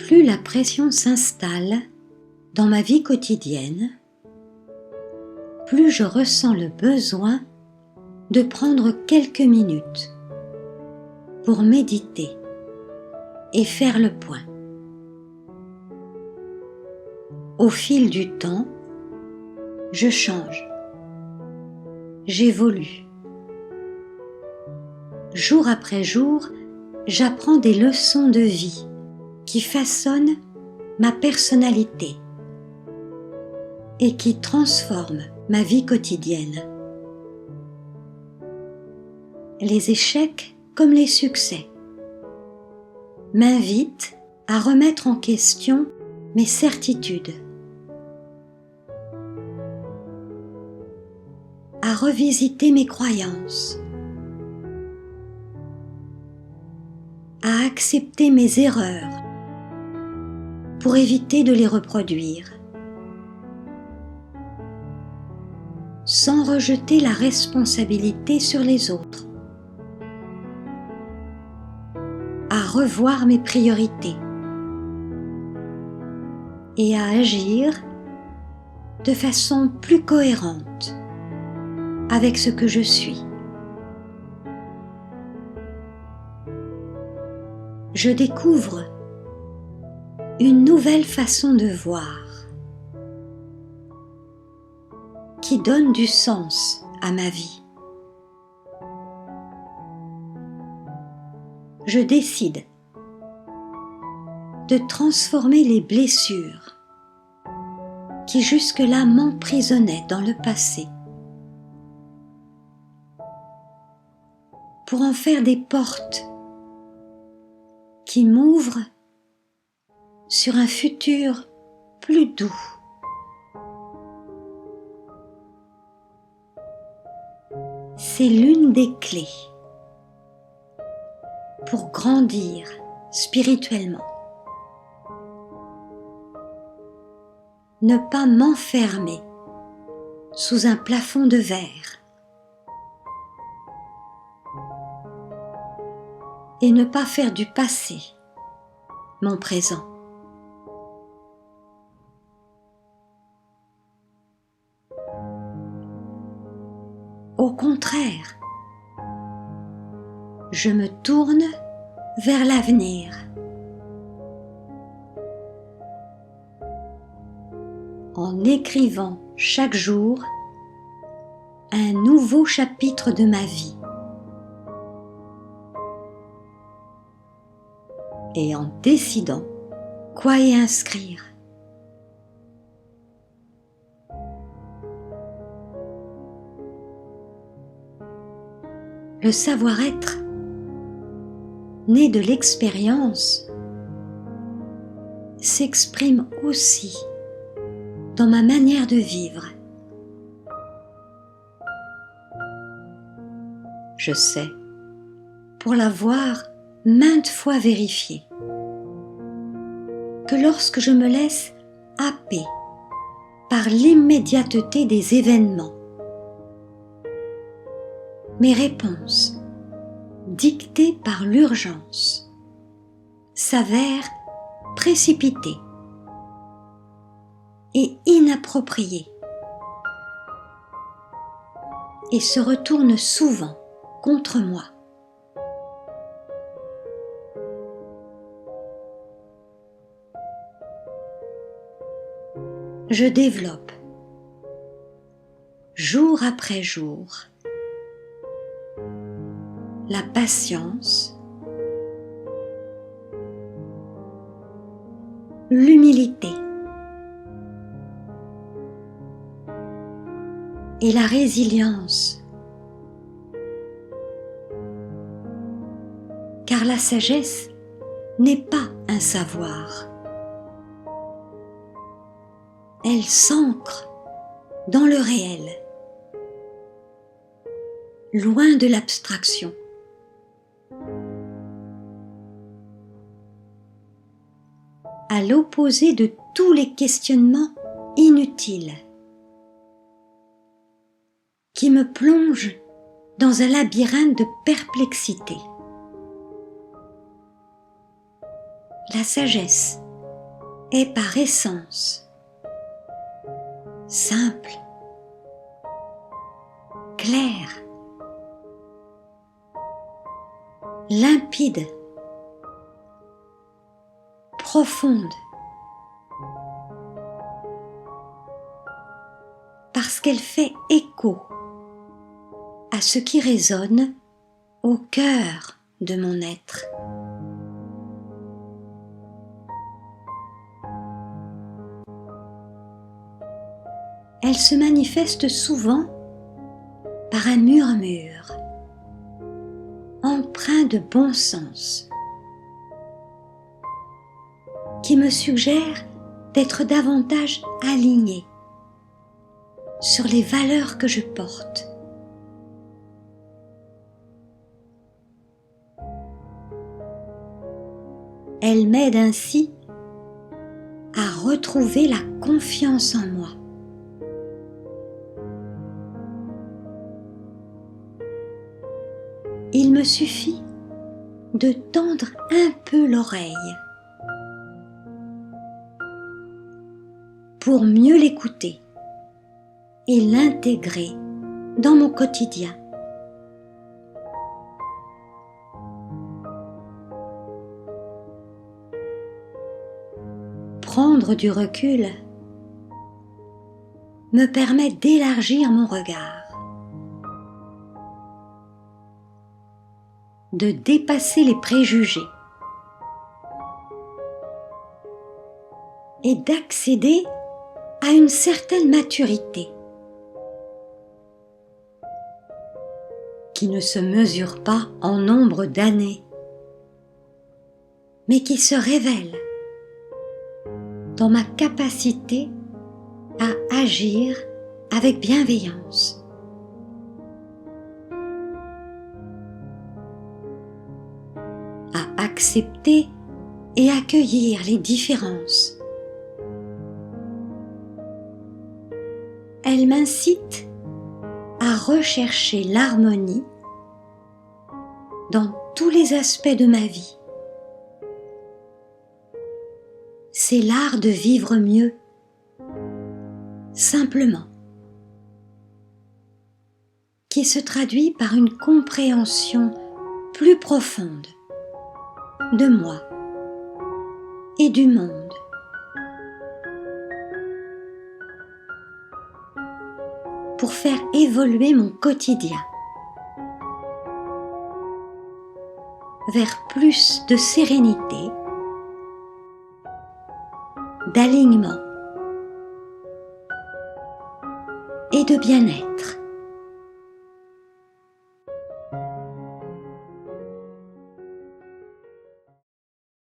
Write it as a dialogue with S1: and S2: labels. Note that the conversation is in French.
S1: plus la pression s'installe dans ma vie quotidienne, plus je ressens le besoin de prendre quelques minutes pour méditer et faire le point. Au fil du temps, je change, j'évolue. Jour après jour, j'apprends des leçons de vie qui façonnent ma personnalité et qui transforment ma vie quotidienne. Les échecs comme les succès m'invitent à remettre en question mes certitudes, à revisiter mes croyances, à accepter mes erreurs pour éviter de les reproduire, sans rejeter la responsabilité sur les autres, à revoir mes priorités et à agir de façon plus cohérente avec ce que je suis. Je découvre une nouvelle façon de voir qui donne du sens à ma vie. Je décide de transformer les blessures qui jusque-là m'emprisonnaient dans le passé pour en faire des portes qui m'ouvrent sur un futur plus doux. C'est l'une des clés pour grandir spirituellement. Ne pas m'enfermer sous un plafond de verre et ne pas faire du passé mon présent. Au contraire, je me tourne vers l'avenir. En écrivant chaque jour un nouveau chapitre de ma vie et en décidant quoi y inscrire. Le savoir-être, né de l'expérience, s'exprime aussi dans ma manière de vivre. Je sais, pour l'avoir maintes fois vérifié, que lorsque je me laisse happer par l'immédiateté des événements, mes réponses, dictées par l'urgence, s'avèrent précipitées et inappropriées et se retournent souvent contre moi. Je développe, jour après jour, la patience, l'humilité et la résilience, car la sagesse n'est pas un savoir. Elle s'ancre dans le réel, loin de l'abstraction. À l'opposé de tous les questionnements inutiles qui me plongent dans un labyrinthe de perplexité. La sagesse est par essence simple, claire, limpide, profonde, parce qu'elle fait écho à ce qui résonne au cœur de mon être. Elle se manifeste souvent par un murmure, empreint de bon sens, qui me suggère d'être davantage alignée sur les valeurs que je porte. Elle m'aide ainsi à retrouver la confiance en moi. Il me suffit de tendre un peu l'oreille pour mieux l'écouter et l'intégrer dans mon quotidien. Prendre du recul me permet d'élargir mon regard, de dépasser les préjugés et d'accéder à une certaine maturité qui ne se mesure pas en nombre d'années, mais qui se révèle dans ma capacité à agir avec bienveillance, à accepter et accueillir les différences. Elle m'incite à rechercher l'harmonie dans tous les aspects de ma vie. C'est l'art de vivre mieux, simplement, qui se traduit par une compréhension plus profonde de moi et du monde. Pour faire évoluer mon quotidien vers plus de sérénité, d'alignement et de bien-être.